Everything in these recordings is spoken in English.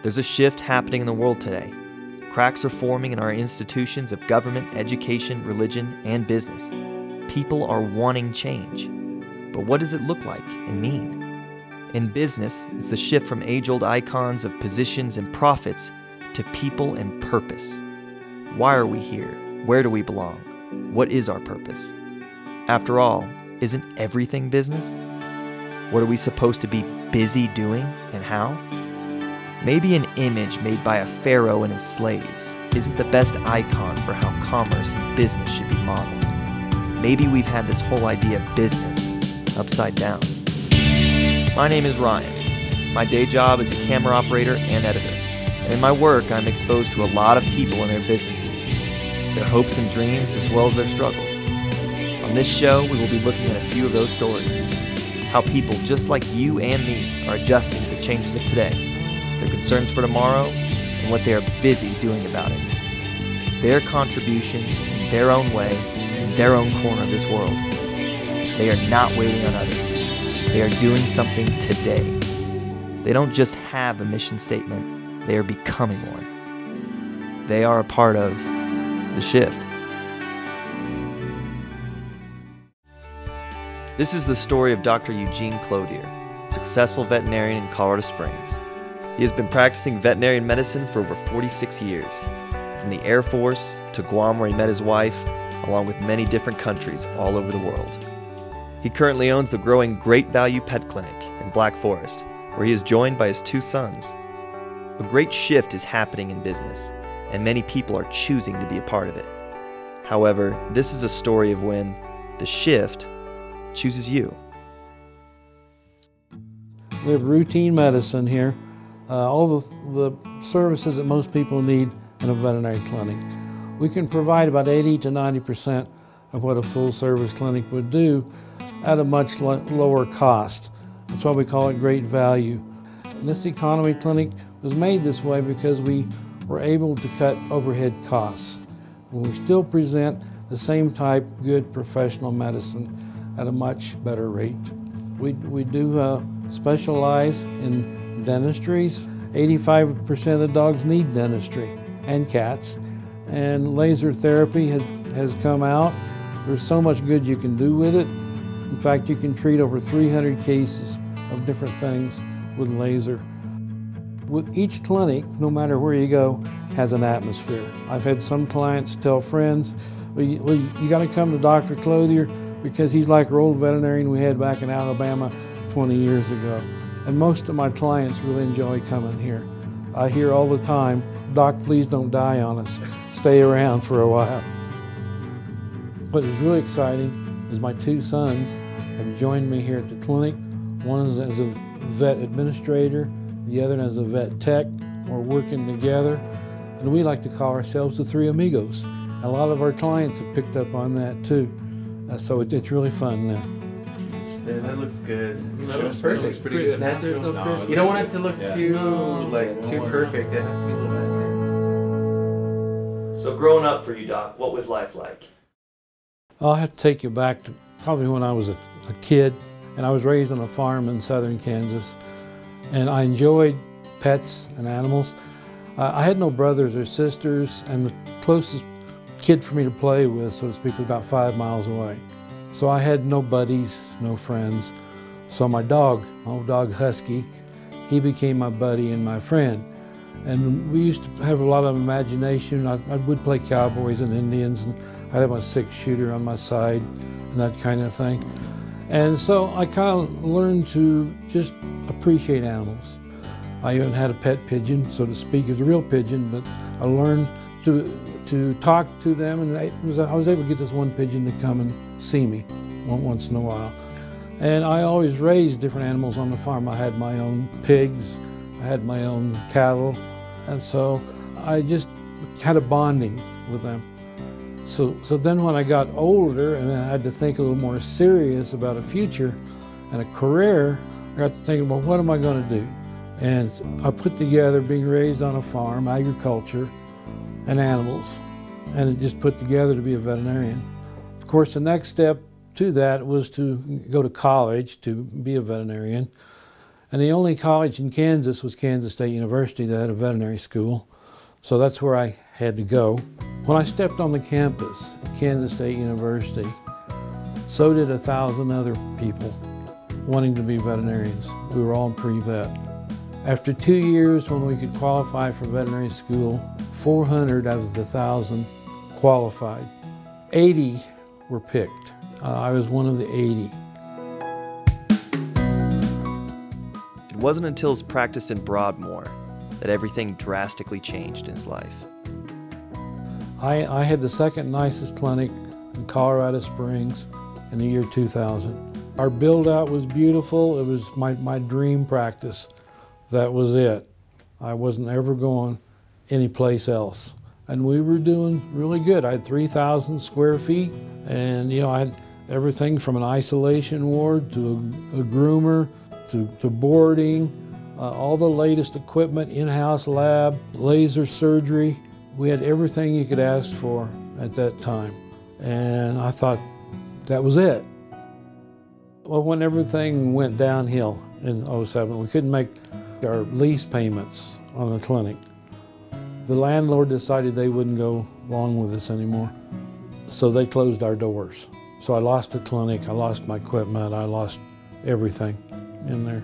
There's a shift happening in the world today. Cracks are forming in our institutions of government, education, religion, and business. People are wanting change. But what does it look like and mean? In business, it's the shift from age-old icons of positions and profits to people and purpose. Why are we here? Where do we belong? What is our purpose? After all, isn't everything business? What are we supposed to be busy doing and how? Maybe an image made by a pharaoh and his slaves isn't the best icon for how commerce and business should be modeled. Maybe we've had this whole idea of business upside down. My name is Ryan. My day job is a camera operator and editor. And in my work, I'm exposed to a lot of people and their businesses, their hopes and dreams, as well as their struggles. On this show, we will be looking at a few of those stories. How people just like you and me are adjusting to the changes of today, their concerns for tomorrow, and what they are busy doing about it. Their contributions in their own way, in their own corner of this world. They are not waiting on others. They are doing something today. They don't just have a mission statement, they are becoming one. They are a part of the shift. This is the story of Dr. Eugene Clothier, successful veterinarian in Colorado Springs. He has been practicing veterinary medicine for over 46 years, from the Air Force to Guam where he met his wife, along with many different countries all over the world. He currently owns the growing Great Value Pet Clinic in Black Forest, where he is joined by his 2 sons. A great shift is happening in business, and many people are choosing to be a part of it. However, this is a story of when the shift chooses you. We have routine medicine here, all the services that most people need in a veterinary clinic. We can provide about 80 to 90% of what a full-service clinic would do at a much lower cost. That's why we call it great value. And this economy clinic was made this way because we were able to cut overhead costs. And we still present the same type good professional medicine at a much better rate. We do specialize in dentistries. 85% of the dogs need dentistry, and cats. And laser therapy has come out. There's so much good you can do with it. In fact, you can treat over 300 cases of different things with laser. With each clinic, no matter where you go, has an atmosphere. I've had some clients tell friends, well, you got to come to Dr. Clothier because he's like our old veterinarian we had back in Alabama 20 years ago. And most of my clients really enjoy coming here. I hear all the time, Doc, please don't die on us. Stay around for a while. What is really exciting is my 2 sons have joined me here at the clinic. One is as a vet administrator, the other as a vet tech. We're working together, and we like to call ourselves the 3 amigos. A lot of our clients have picked up on that too, so it's really fun now. Yeah, that looks good. That looks perfect. Looks pretty good. Natural. No, You don't want it to look yeah. too No, perfect. It has to be a little messy. So growing up for you, Doc, what was life like? I'll have to take you back to probably when I was a kid, and I was raised on a farm in southern Kansas, and I enjoyed pets and animals. I had no brothers or sisters, and the closest kid for me to play with, so to speak, was about 5 miles away. So I had no buddies, no friends. So my dog, my old dog Husky, he became my buddy and my friend. And we used to have a lot of imagination. I would play cowboys and Indians, and I'd have my 6-shooter on my side and that kind of thing. And so I kind of learned to just appreciate animals. I even had a pet pigeon, so to speak. It was a real pigeon, but I learned to talk to them, and I was able to get this one pigeon to come and see me once in a while. And I always raised different animals on the farm. I had my own pigs, I had my own cattle, and so I just had a bonding with them. So then when I got older and I had to think a little more serious about a future and a career, I got to thinking, well, what am I going to do? And I put together being raised on a farm, agriculture, and animals, and it just put together to be a veterinarian. Of course, the next step to that was to go to college to be a veterinarian. And the only college in Kansas was Kansas State University that had a veterinary school. So that's where I had to go. When I stepped on the campus at Kansas State University, so did 1,000 other people wanting to be veterinarians. We were all pre-vet. After 2 years, when we could qualify for veterinary school, 400 out of the 1,000 qualified. 80 were picked. I was one of the 80. It wasn't until his practice in Broadmoor that everything drastically changed in his life. I had the second nicest clinic in Colorado Springs in the year 2000. Our build out was beautiful. It was my dream practice. That was it. I wasn't ever going anyplace else. And we were doing really good. I had 3,000 square feet, and I had everything from an isolation ward to a groomer to boarding, all the latest equipment, in-house lab, laser surgery. We had everything you could ask for at that time. And I thought that was it. Well, when everything went downhill in '07, we couldn't make our lease payments on the clinic. The landlord decided they wouldn't go along with us anymore. So they closed our doors. So I lost the clinic, I lost my equipment, I lost everything in there.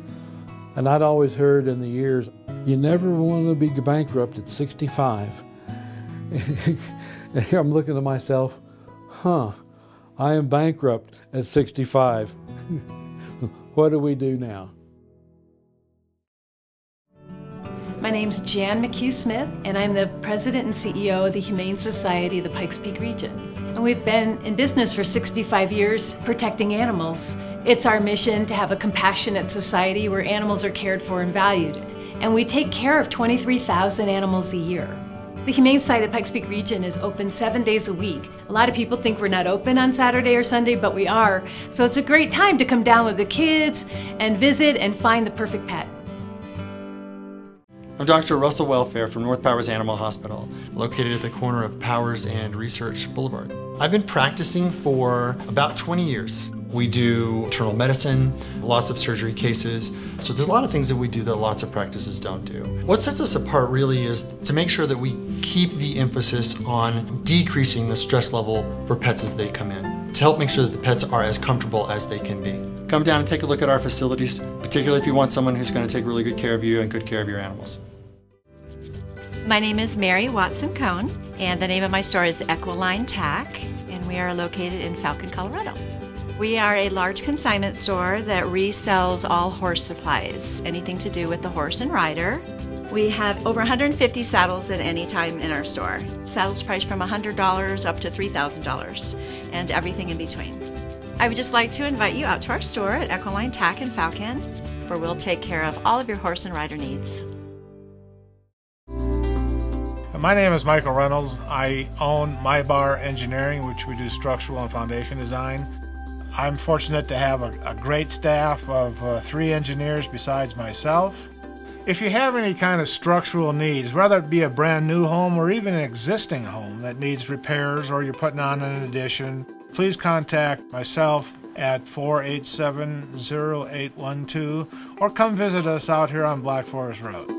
And I'd always heard in the years, you never want to be bankrupt at 65. And here I'm looking at myself, I am bankrupt at 65. What do we do now? My name's Jan McHugh-Smith, and I'm the President and CEO of the Humane Society of the Pikes Peak region. And we've been in business for 65 years protecting animals. It's our mission to have a compassionate society where animals are cared for and valued. And we take care of 23,000 animals a year. The Humane Society of the Pikes Peak region is open 7 days a week. A lot of people think we're not open on Saturday or Sunday, but we are. So it's a great time to come down with the kids and visit and find the perfect pet. I'm Dr. Russell Welfare from North Powers Animal Hospital, located at the corner of Powers and Research Boulevard. I've been practicing for about 20 years. We do internal medicine, lots of surgery cases, so there's a lot of things that we do that lots of practices don't do. What sets us apart really is to make sure that we keep the emphasis on decreasing the stress level for pets as they come in, to help make sure that the pets are as comfortable as they can be. Come down and take a look at our facilities, particularly if you want someone who's going to take really good care of you and good care of your animals. My name is Mary Watson-Cohn, and the name of my store is Equaline Tack, and we are located in Falcon, Colorado. We are a large consignment store that resells all horse supplies, anything to do with the horse and rider. We have over 150 saddles at any time in our store. Saddles priced from $100 up to $3,000, and everything in between. I would just like to invite you out to our store at Equaline Tack in Falcon, where we'll take care of all of your horse and rider needs. My name is Michael Reynolds. I own My Bar Engineering, which we do structural and foundation design. I'm fortunate to have a great staff of 3 engineers besides myself. If you have any kind of structural needs, whether it be a brand new home or even an existing home that needs repairs or you're putting on an addition, please contact myself at 487-0812 or come visit us out here on Black Forest Road.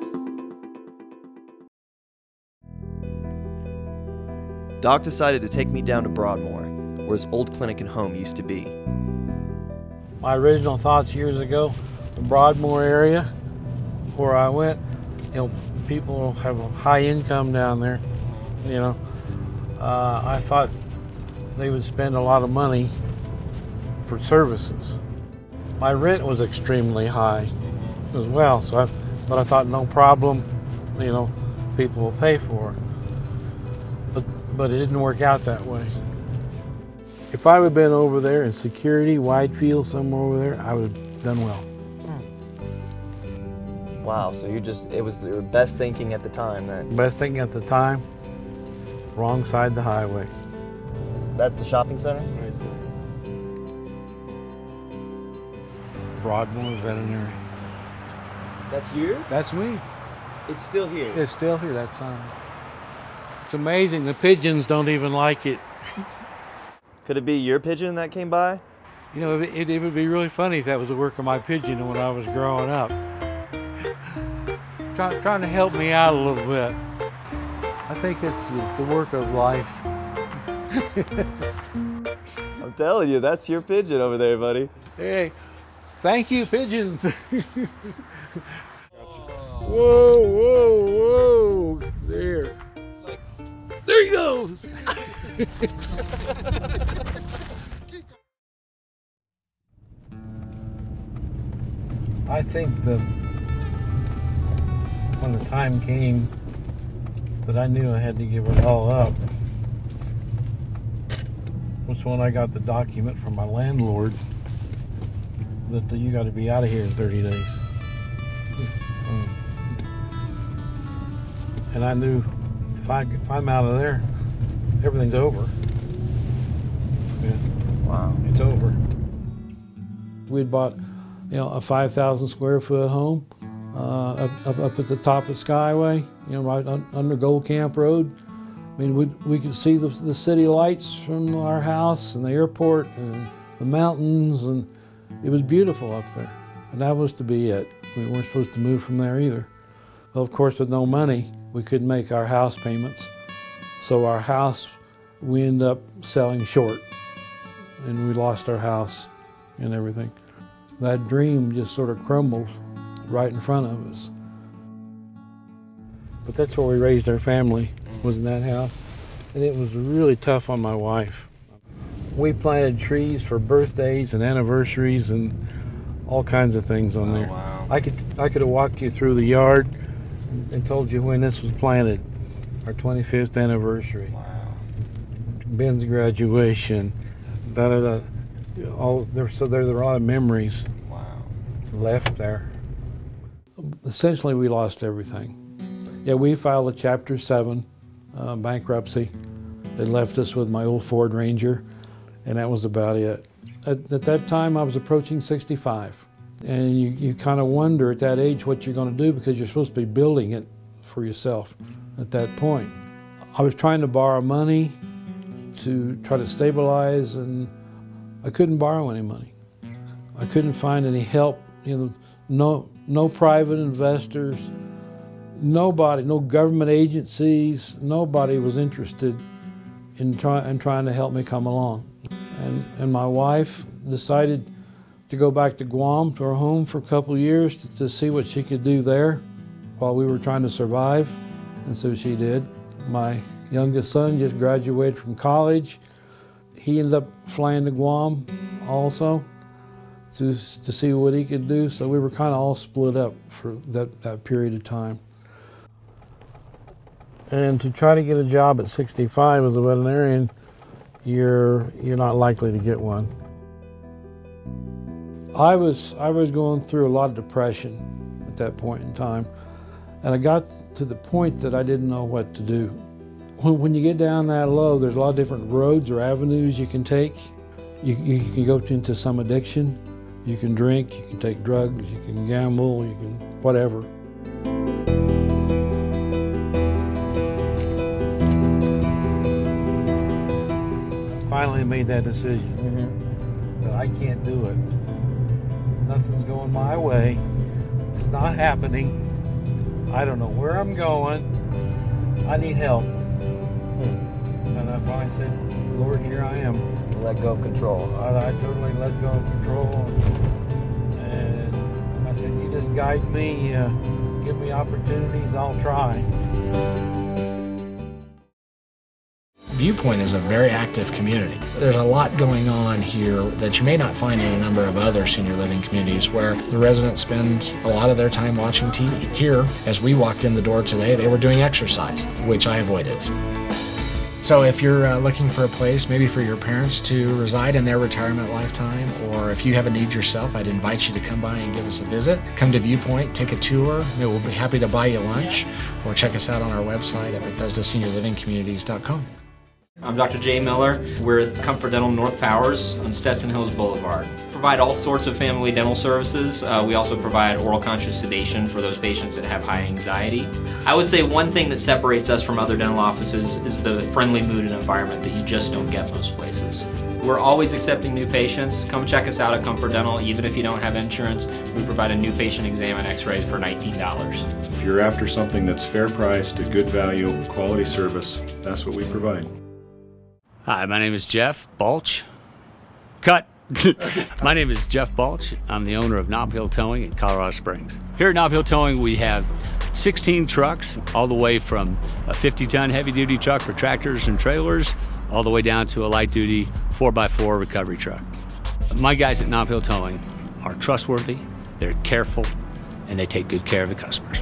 Doc decided to take me down to Broadmoor, where his old clinic and home used to be. My original thoughts years ago, the Broadmoor area, where I went, people have a high income down there, I thought they would spend a lot of money for services. My rent was extremely high as well, but I thought no problem, people will pay for it. But it didn't work out that way. If I would have been over there in security, wide field, somewhere over there, I would have done well. Wow, so it was the best thinking at the time then. Best thing at the time, wrong side of the highway. That's the shopping center? Right there. Broadmoor Veterinary. That's yours? That's me. It's still here? It's still here, that sign. It's amazing, the pigeons don't even like it. Could it be your pigeon that came by? You know, it would be really funny if that was the work of my pigeon when I was growing up. Trying to help me out a little bit. I think it's the work of life. I'm telling you, that's your pigeon over there, buddy. Hey, thank you, pigeons. Whoa, whoa, whoa. There he goes. I think that when the time came that I knew I had to give it all up was when I got the document from my landlord that you got to be out of here in 30 days. And I knew if I'm out of there, everything's over. Yeah. Wow. It's over. We'd bought, a 5,000 square foot home up at the top of Skyway, right under Gold Camp Road. I mean, we could see the city lights from our house and the airport and the mountains, and it was beautiful up there. And that was to be it. We weren't supposed to move from there either. Well, of course, with no money, we couldn't make our house payments. So our house, we ended up selling short, and we lost our house and everything. That dream just sort of crumbled right in front of us. But that's where we raised our family, was in that house. And it was really tough on my wife. We planted trees for birthdays and anniversaries and all kinds of things on there. Wow. I could have walked you through the yard and told you when this was planted, our 25th anniversary. Wow. Ben's graduation, so there are a lot of memories left there. Essentially, we lost everything. Yeah, we filed a Chapter 7 bankruptcy. They left us with my old Ford Ranger, and that was about it. At that time, I was approaching 65, and you kind of wonder at that age what you're going to do, because you're supposed to be building it for yourself at that point. I was trying to borrow money to try to stabilize, and I couldn't borrow any money. I couldn't find any help. No private investors, nobody, no government agencies, nobody was interested in trying to help me come along. And my wife decided to go back to Guam, to her home, for a couple of years to see what she could do there while we were trying to survive, and so she did. My youngest son just graduated from college. He ended up flying to Guam also to see what he could do, so we were kind of all split up for that period of time. And to try to get a job at 65 as a veterinarian, you're not likely to get one. I was going through a lot of depression at that point in time, and I got to the point that I didn't know what to do. When you get down that low, there's a lot of different roads or avenues you can take. You can go into some addiction. You can drink, you can take drugs, you can gamble, you can whatever. I finally made that decision that I can't do it. Nothing's going my way. It's not happening. I don't know where I'm going. I need help. And I finally said, Lord, here I am. Let go of control. I totally let go of control. And I said, you just guide me, give me opportunities, I'll try. Viewpoint is a very active community. There's a lot going on here that you may not find in a number of other senior living communities, where the residents spend a lot of their time watching TV. Here, as we walked in the door today, they were doing exercise, which I avoided. So if you're looking for a place, maybe for your parents to reside in their retirement lifetime, or if you have a need yourself, I'd invite you to come by and give us a visit. Come to Viewpoint, take a tour. We'll be happy to buy you lunch, or check us out on our website at BethesdaSeniorLivingCommunities.com. I'm Dr. Jay Miller. We're at Comfort Dental North Powers on Stetson Hills Boulevard. Provide all sorts of family dental services. We also provide oral conscious sedation for those patients that have high anxiety. I would say one thing that separates us from other dental offices is the friendly mood and environment that you just don't get most places. We're always accepting new patients. Come check us out at Comfort Dental. Even if you don't have insurance, we provide a new patient exam and x-rays for $19. If you're after something that's fair priced, a good value, quality service, that's what we provide. Hi, my name is Jeff Balch. Cut. My name is Jeff Balch. I'm the owner of Knob Hill Towing in Colorado Springs. Here at Knob Hill Towing, we have 16 trucks, all the way from a 50-ton heavy-duty truck for tractors and trailers, all the way down to a light-duty 4x4 recovery truck. My guys at Knob Hill Towing are trustworthy, they're careful, and they take good care of the customers.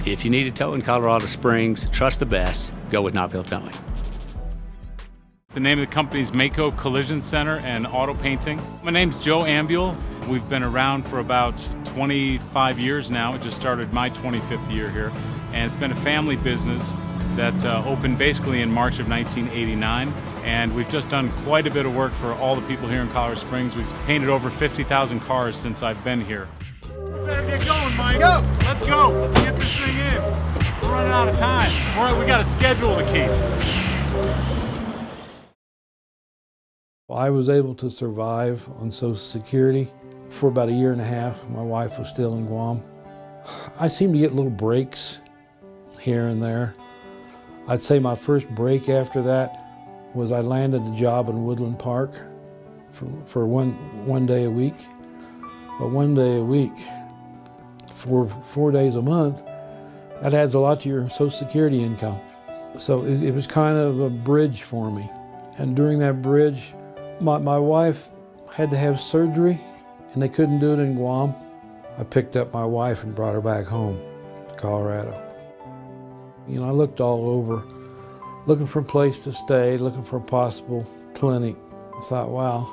If you need a tow in Colorado Springs, trust the best, go with Knob Hill Towing. The name of the company is Mako Collision Center and Auto Painting. My name's Joe Ambule. We've been around for about 25 years now. It just started my 25th year here. And it's been a family business that opened basically in March of 1989. And we've just done quite a bit of work for all the people here in Colorado Springs. We've painted over 50,000 cars since I've been here. Better get going, Mike. Let's go. Let's get this thing in. We're running out of time. All right, we got a schedule to keep. I was able to survive on Social Security for about a year and a half. My wife was still in Guam. I seemed to get little breaks here and there. I'd say my first break after that was I landed a job in Woodland Park for one day a week. But 1 day a week for 4 days a month, that adds a lot to your Social Security income. So it was kind of a bridge for me. And during that bridge, my wife had to have surgery, and they couldn't do it in Guam. I picked up my wife and brought her back home to Colorado. You know, I looked all over, looking for a place to stay, looking for a possible clinic. I thought, wow,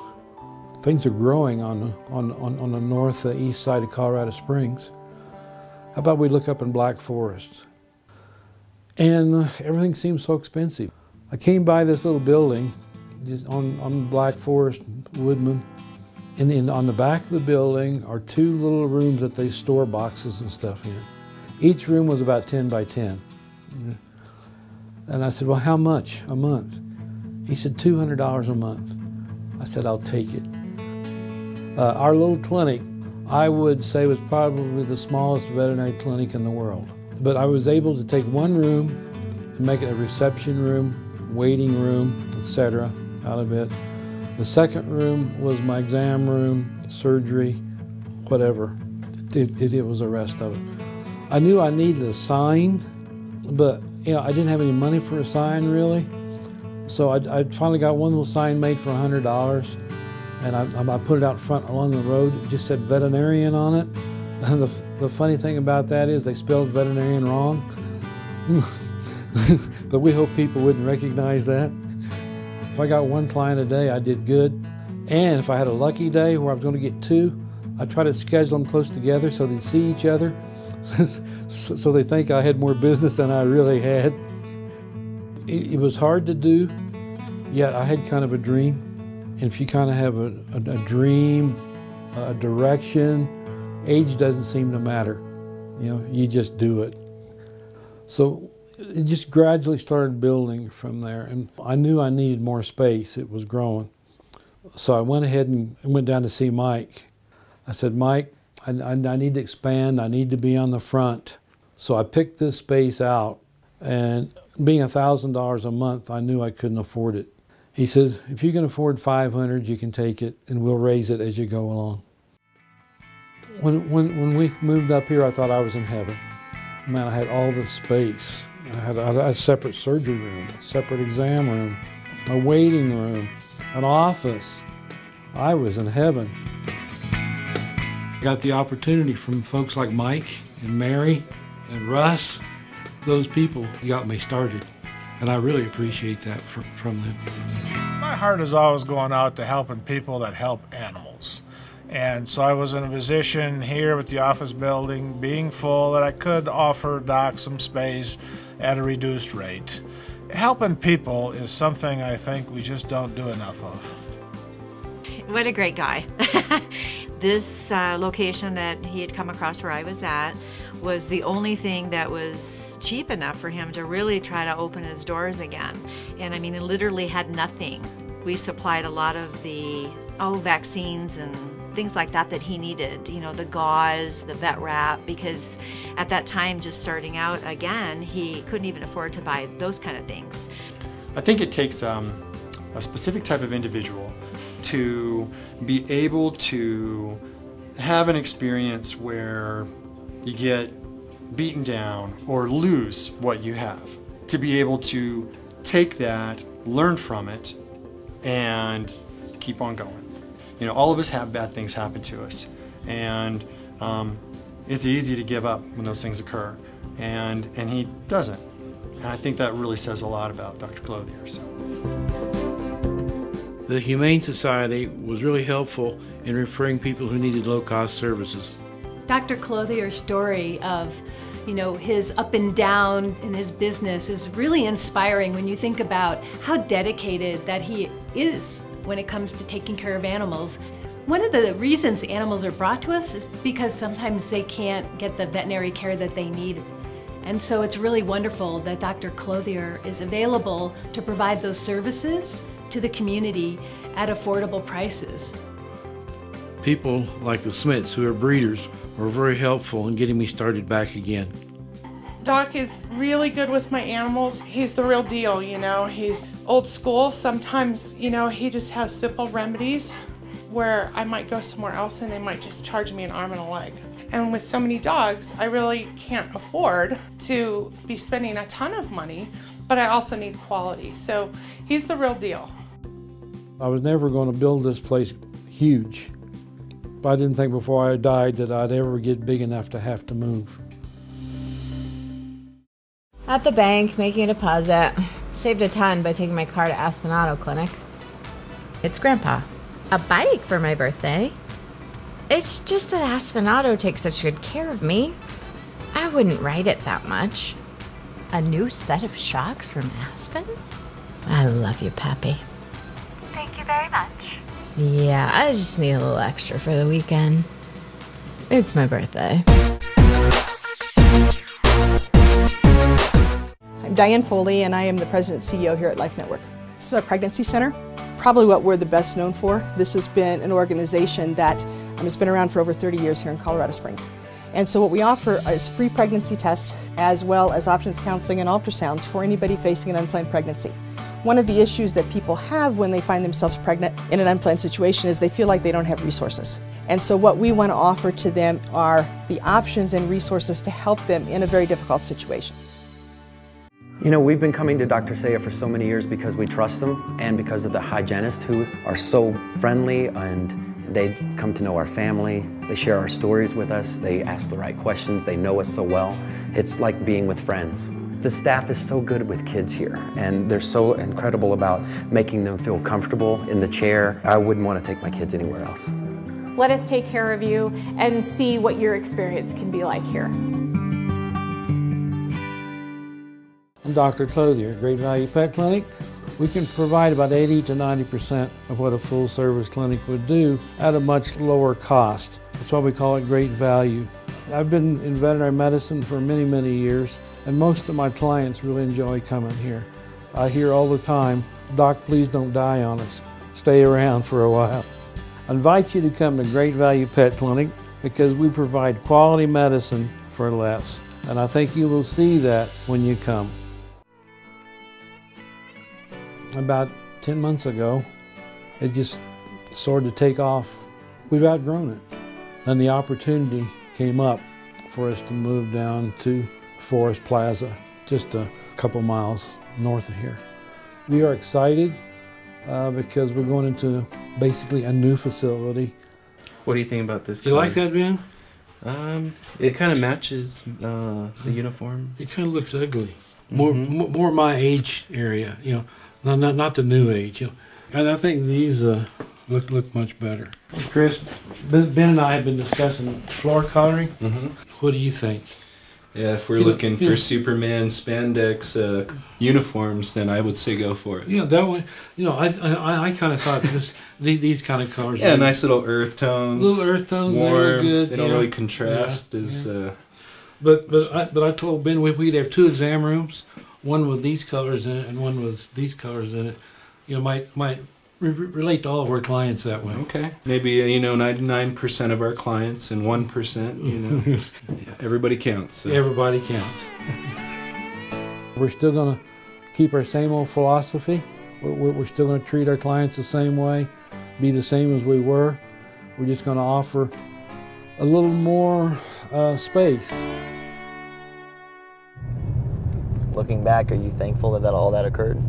things are growing on the northeast side of Colorado Springs. How about we look up in Black Forest? And everything seemed so expensive. I came by this little building just on Black Forest, Woodman, and on the back of the building are 2 little rooms that they store boxes and stuff in. Each room was about 10 by 10. And I said, well, how much a month? He said, $200 a month. I said, I'll take it. Our little clinic, I would say, was probably the smallest veterinary clinic in the world. But I was able to take one room and make it a reception room, waiting room, etc. out of it. The second room was my exam room, surgery, whatever. It was the rest of it. I knew I needed a sign, but I didn't have any money for a sign really. So I finally got one little sign made for $100, and I put it out front along the road. It just said veterinarian on it. And the funny thing about that is they spelled veterinarian wrong. But we hope people wouldn't recognize that. If I got 1 client a day, I did good. And if I had a lucky day where I was going to get 2, I try to schedule them close together so they'd see each other, so they think I had more business than I really had. It was hard to do, yet I had kind of a dream. And if you kind of have a dream, a direction, age doesn't seem to matter. You just do it. So it just gradually started building from there, and I knew I needed more space. It was growing. So I went ahead and went down to see Mike. I said, Mike, I need to expand. I need to be on the front. So I picked this space out, and being $1,000 a month, I knew I couldn't afford it. He says, if you can afford $500, you can take it, and we'll raise it as you go along. When we moved up here, I thought I was in heaven. Man, I had all this space. I had a separate surgery room, a separate exam room, a waiting room, an office. I was in heaven. Got the opportunity from folks like Mike and Mary and Russ. Those people got me started, and I really appreciate that from them. My heart is always going out to helping people that help animals. And so I was in a position here with the office building being full that I could offer Doc some space at a reduced rate. Helping people is something I think we just don't do enough of. What a great guy. This location that he had come across where I was at was the only thing that was cheap enough for him to really try to open his doors again. And I mean, he literally had nothing. We supplied a lot of the vaccines and things like that he needed, you know, the gauze, the vet wrap, because at that time, just starting out again, he couldn't even afford to buy those kind of things. I think it takes a specific type of individual to be able to have an experience where you get beaten down or lose what you have, to be able to take that, learn from it, and keep on going. You know, all of us have bad things happen to us, and it's easy to give up when those things occur, and he doesn't. And I think that really says a lot about Dr. Clothier. So. The Humane Society was really helpful in referring people who needed low-cost services. Dr. Clothier's story of, you know, his up and down in his business is really inspiring when you think about how dedicated that he is when it comes to taking care of animals. One of the reasons animals are brought to us is because sometimes they can't get the veterinary care that they need. And so it's really wonderful that Dr. Clothier is available to provide those services to the community at affordable prices. People like the Smiths, who are breeders, were very helpful in getting me started back again. Doc is really good with my animals. He's the real deal, you know. He's old school. Sometimes, you know, he just has simple remedies where I might go somewhere else and they might just charge me an arm and a leg. And with so many dogs, I really can't afford to be spending a ton of money, but I also need quality. So he's the real deal. I was never going to build this place huge. But I didn't think before I died that I'd ever get big enough to have to move. At the bank, making a deposit. Saved a ton by taking my car to Aspen Auto Clinic. It's Grandpa. A bike for my birthday. It's just that Aspen Auto takes such good care of me. I wouldn't ride it that much. A new set of shocks from Aspen? I love you, Pappy. Thank you very much. Yeah, I just need a little extra for the weekend. It's my birthday. I'm Diane Foley, and I am the President and CEO here at Life Network. This is our pregnancy center. Probably what we're the best known for. This has been an organization that has been around for over 30 years here in Colorado Springs. And so what we offer is free pregnancy tests, as well as options counseling and ultrasounds for anybody facing an unplanned pregnancy. One of the issues that people have when they find themselves pregnant in an unplanned situation is they feel like they don't have resources. And so what we want to offer to them are the options and resources to help them in a very difficult situation. You know, we've been coming to Dr. Saya for so many years because we trust him and because of the hygienists who are so friendly, and they come to know our family. They share our stories with us. They ask the right questions. They know us so well. It's like being with friends. The staff is so good with kids here, and they're so incredible about making them feel comfortable in the chair. I wouldn't want to take my kids anywhere else. Let us take care of you and see what your experience can be like here. I'm Dr. Clothier, Great Value Pet Clinic. We can provide about 80 to 90% of what a full-service clinic would do at a much lower cost. That's why we call it Great Value. I've been in veterinary medicine for many, many years, and most of my clients really enjoy coming here. I hear all the time, "Doc, please don't die on us. Stay around for a while." I invite you to come to Great Value Pet Clinic because we provide quality medicine for less. And I think you will see that when you come. About 10 months ago, it just started to take off. We've outgrown it. And the opportunity came up for us to move down to Forest Plaza, just a couple miles north of here. We are excited because we're going into basically a new facility. What do you think about this? You like that, Ben? It kind of matches the uniform. It kind of looks ugly. More my age area, you know. Not the new age, you know. And I think these look much better. Chris, Ben and I have been discussing floor coloring. What do you think? Yeah, if we're looking for Superman spandex uniforms, then I would say go for it. Yeah, that one. You know, I kind of thought these kind of colors. Yeah, nice little earth tones. Little earth tones. Warm. Good, they don't really contrast as. But I told Ben we'd have two exam rooms, one with these colors in it and one with these colors in it. You know, might relate to all of our clients that way. Okay. Maybe, 99% of our clients and 1%, everybody counts. So. Everybody counts. We're still going to keep our same old philosophy. We're still going to treat our clients the same way, be the same as we were. We're just going to offer a little more space. Looking back, are you thankful that all that occurred?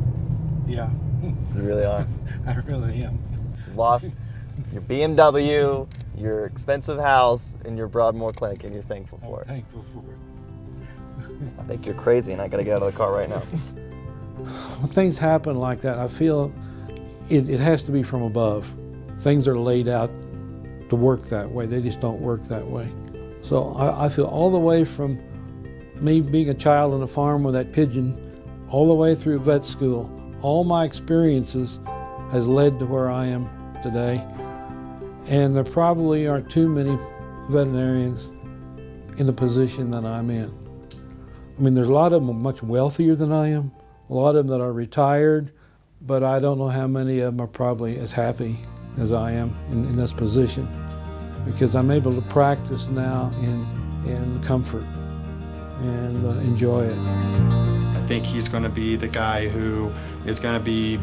Yeah. You really are? I really am. Lost your BMW, your expensive house, and your Broadmoor clinic, and you're thankful for it. Thankful for it. I think you're crazy, and I got to get out of the car right now. When things happen like that, I feel it has to be from above. Things are laid out to work that way. They just don't work that way. So I feel all the way from me being a child on a farm with that pigeon, all the way through vet school, all my experiences has led to where I am today. And there probably aren't too many veterinarians in the position that I'm in. I mean, there's a lot of them much wealthier than I am, a lot of them that are retired, but I don't know how many of them are probably as happy as I am in this position, because I'm able to practice now in comfort and enjoy it. I think he's going to be the guy who is going to be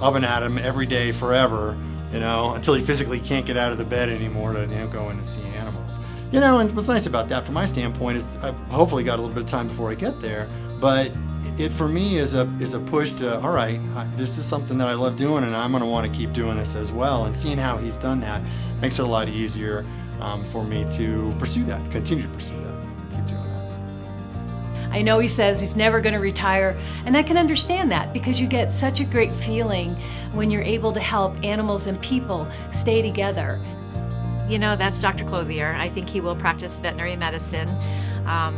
up and at him every day forever, until he physically can't get out of the bed anymore to go in and see animals. And what's nice about that from my standpoint is I've hopefully got a little bit of time before I get there, but it for me is a push to, all right, this is something that I love doing, and I'm going to want to keep doing this as well. And seeing how he's done that makes it a lot easier for me to pursue that, continue to pursue that. I know he says he's never going to retire, and I can understand that because you get such a great feeling when you're able to help animals and people stay together. That's Dr. Clothier. I think he will practice veterinary medicine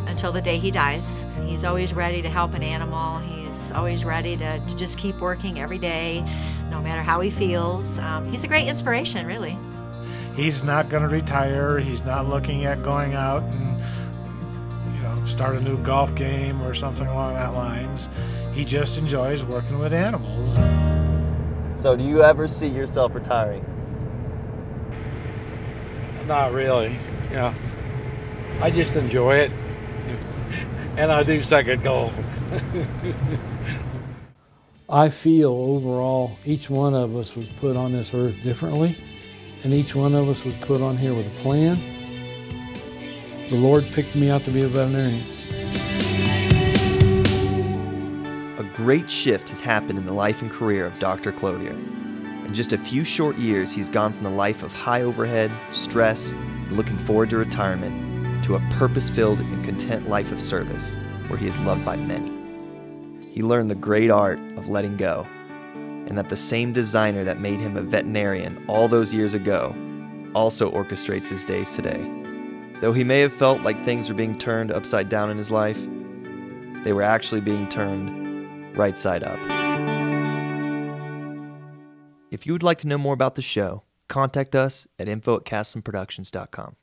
until the day he dies. He's always ready to help an animal. He's always ready to just keep working every day, no matter how he feels. He's a great inspiration, really. He's not going to retire. He's not looking at going out and start a new golf game or something along that lines. He just enjoys working with animals. So do you ever see yourself retiring? Not really, yeah. I just enjoy it, and I do suck at golf. I feel overall each one of us was put on this earth differently, and each one of us was put on here with a plan. The Lord picked me out to be a veterinarian. A great shift has happened in the life and career of Dr. Clothier. In just a few short years, he's gone from the life of high overhead, stress, and looking forward to retirement, to a purpose-filled and content life of service, where he is loved by many. He learned the great art of letting go, and that the same designer that made him a veterinarian all those years ago also orchestrates his days today. Though he may have felt like things were being turned upside down in his life, they were actually being turned right side up. If you would like to know more about the show, contact us at info@castlandproductions.com.